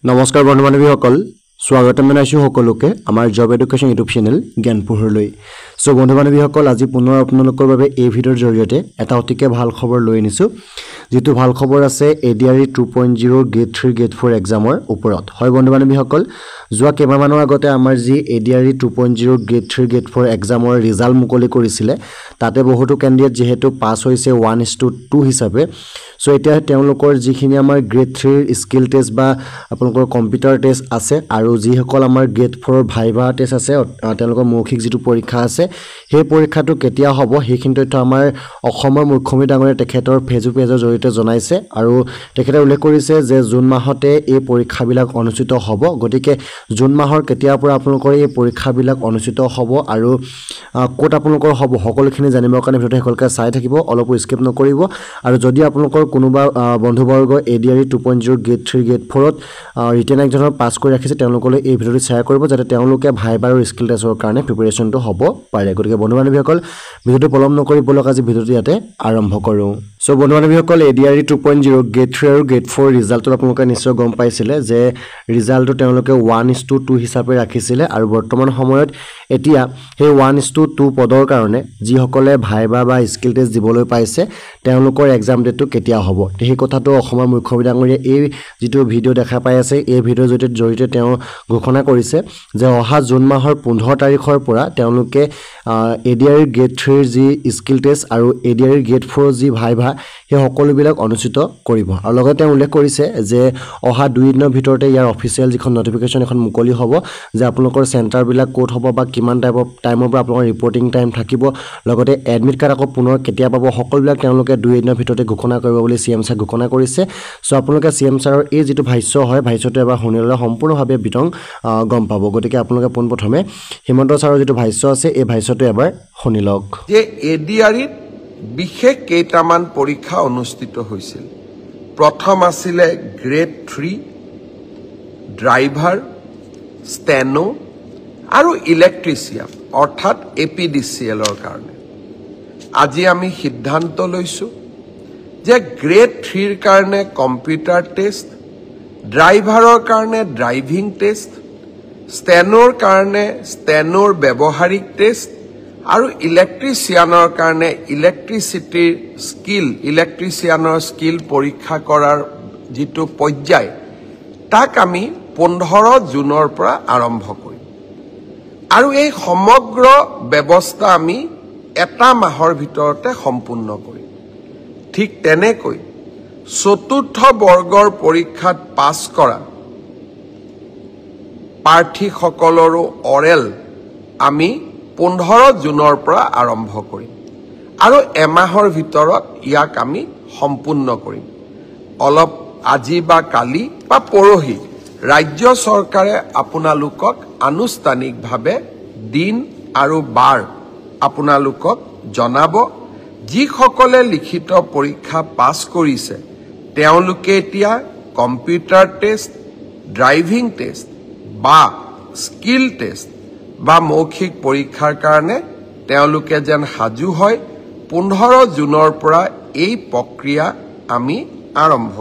নমস্কাৰ বন্ধু বান্ধৱীসকল স্বাগতম জনাইছো সকলোকে আমাৰ জব এডুকেশ্যন ইউটিউব চেনেল জ্ঞানপুৰলৈ সো বন্ধু বান্ধৱীসকল আজি পুনৰ আপোনালোকৰ বাবে এই ভিডিঅ'ৰ জৰিয়তে এটা অতিকে ভাল খবৰ লৈ আনিছো যেটো ভাল খবৰ আছে এডিআৰই 2.0 গ্ৰেড 3 গ্ৰেড 4 এক্সামৰ ওপৰত হয় বন্ধু বান্ধৱীসকল যোৱা কেইমাহমানৰ আগতে আমাৰ যি এডিআৰই 2.0 গ্ৰেড 3 গ্ৰেড 4 এক্সামৰ ৰিজাল্ট মুকলি কৰিছিলে তাতে বহুতো ক্যান্ডিডেট যেহেতু পাস হৈছে 1:2 হিচাপে সো এতিয়া তেওঁলোকৰ যিখিনি আমাৰ গ্ৰেড 3 স্কিল টেষ্ট বা আপোনালোকৰ কম্পিউটাৰ টেষ্ট আছে আৰু যিসকল আমাৰ গ্ৰেড 4 ভাইভা টেষ্ট আছে তেওঁলোকৰ মৌখিক যেটো পৰীক্ষা আছে সেই পৰীক্ষাটো কেতিয়া হ'ব সেইখিনি তথ্য আমাৰ অসমৰ মুখ্যমন্ত্ৰী ডাঙৰীয়া তেখেতৰ ফেচবুক পেজৰ জৰিয়তে জনাইছে আৰু তেখেতে উল্লেখ কৰিছে যে জুন মাহতে এই পৰীক্ষাবিলাক অনুষ্ঠিত হ'ব গতিকে জুন মাহৰ কেতিয়াৰ পৰা আপোনালোকৰ এই পৰীক্ষাবিলাক অনুষ্ঠিত হ'ব আৰু কোট আপোনালোকৰ হ'ব সকলোখিনি জানিবৰ কাৰণে ভিডিঅ'টো সকলোকে চাই থাকিব অলপ স্কিপ নকৰিব আৰু যদি আপোনালোকৰ কোনোবা বন্ধুবৰ্গ এডিআৰই 2.0 গ্ৰেড 3 গ্ৰেড 4 ত ৰিটেন এক্সামৰ পাস কৰি ৰাখিছে তেওঁলোকলৈ এই ভিডিঅ'টো শ্বেয়াৰ কৰিব যাতে তেওঁলোকে ভাইভা আৰু স্কিল টেষ্টৰ কাৰণে প্ৰিপাৰেচনটো হ'ব পাৰে গতিকে বন্ধু বান্ধৱীসকল ভিডিঅ'টো পলম নকৰি বলক আজি ভিডিঅ'টো ইয়াতে আৰম্ভ কৰো সো বন্ধু বান্ধৱীসকল এডিআৰই 2.0 গ্ৰেড 3 আৰু গ্ৰেড 4 ৰিজাল্টটো আপোনালোকে নিশ্চয় গম পাইছিলে যে ৰিজাল্টটো তেওঁলোকে 1:2 হিচাপে ৰাখিছিলে আৰু বৰ্তমান সময়ত এতিয়া সেই 1:2 পদৰ কাৰণে যিসকলে ভাইভা বা স্কিল টেষ্ট দিবলৈ পাইছে তেওঁলোকৰ এক্সাম ডেটটো কেতিয়া হ'ব সেই কথাটো অসমৰ মুখ্যমন্ত্ৰী ডাঙৰীয়া এই যেটো ভিডিঅ' দেখা পাই আছে এই ভিডিঅ'ৰ জৰিয়তে তেওঁ ঘোষণা কৰিছে যে অহা জুন মাহৰ 15 তাৰিখৰ পৰা তেওঁলোকে এডিআৰই গ্ৰেড 3 যি স্কিল টেষ্ট আৰু এডিআৰই গ্ৰেড 4 যি ভাইভা সেই সকলোবিলাক অনুষ্ঠিত কৰিব আৰু লগতে তেওঁ উল্লেখ কৰিছে যে অহা 2 দিনৰ ভিতৰতে ইয়াৰ অফিচিয়েল যিখন নটিফিকেশন এখন মুকলি হ'ব যে আপোনালোকৰ চেণ্টাৰবিলাক কোড হ'ব বা কিমান টাইমৰ পৰা আপোনালোকৰ ৰিপৰ্টিং টাইম থাকিব লগতে এডমিট কাৰ্ড আকৌ পুনৰ কেতিয়া পাব সকলোবিলাক তেওঁলোকে 2 দিনৰ ভিতৰতে ঘোষণা কৰিব বুলি সিএম ছাৰ ঘোষণা কৰিছে সো আপোনালোকে সিএম ছাৰৰ এই যেটো ভাষ্য হয় ভাষ্যটো এবাৰ শুনিলে সম্পূৰ্ণভাৱে বিতং গম পাব গতিকে আপোনালোকে পোনপ্ৰথমে হিমন্ত ছাৰৰ যেটো ভাষ্য আছে এই ভাষ্যটো এবাৰ শুনি লওক যে এডিআৰই বিশেষ কেইটামান পৰীক্ষা অনুষ্ঠিত হৈছিল প্ৰথম আছিল গ্ৰেড 3 ড্ৰাইভাৰ ষ্টেনো আৰু ইলেক্ট্ৰিচিয়ান অৰ্থাৎ এপিডিসিএলৰ কাৰণে আজি আমি সিদ্ধান্ত লৈছো যে গ্ৰেড 3 ৰ কাৰণে কম্পিউটাৰ টেষ্ট ড্ৰাইভাৰৰ কাৰণে ড্ৰাইভিং টেষ্ট ষ্টেনোৰ কাৰণে ষ্টেনোৰ ব্যৱহাৰিক টেষ্ট আৰু ইলেক্ট্ৰিচিয়ানৰ কাৰণে ইলেক্ট্ৰিচিয়ানৰ স্কিল পৰীক্ষা কৰাৰ যেটো পৰ্যায় তাক আমি 15 জুনৰ পৰা আৰম্ভ কৰিম আৰু এই সমগ্ৰ ব্যৱস্থা আমি এটা মাহৰ ভিতৰতে সম্পূৰ্ণ কৰিম ঠিক তেনেকৈ চতুৰ্থ বৰ্গৰ পৰীক্ষাত পাছ কৰা প্ৰাৰ্থীসকলৰো অৰেল আমি 15 জুনৰ পৰা আৰম্ভ কৰিম আৰু এমাহৰ ভিতৰত ইয়াক আমি সম্পূৰ্ণ কৰিম অলপ আজি বা কালি বা পৰহি ৰাজ্য চৰকাৰে আপোনালোকক আনুষ্ঠানিকভাৱে দিন আৰু বাৰ আপোনালোকক জনাব যিসকলে লিখিত পৰীক্ষা পাছ কৰিছে তেওঁলোকে এতিয়া কম্পিউটাৰ টেষ্ট ড্ৰাইভিং টেষ্ট বা স্কিল টেষ্ট বা মৌখিক পৰীক্ষাৰ কাৰণে তেওঁলোকে যেন সাজু হয় 15 জুনৰ পৰা এই প্ৰক্ৰিয়া আমি আৰম্ভ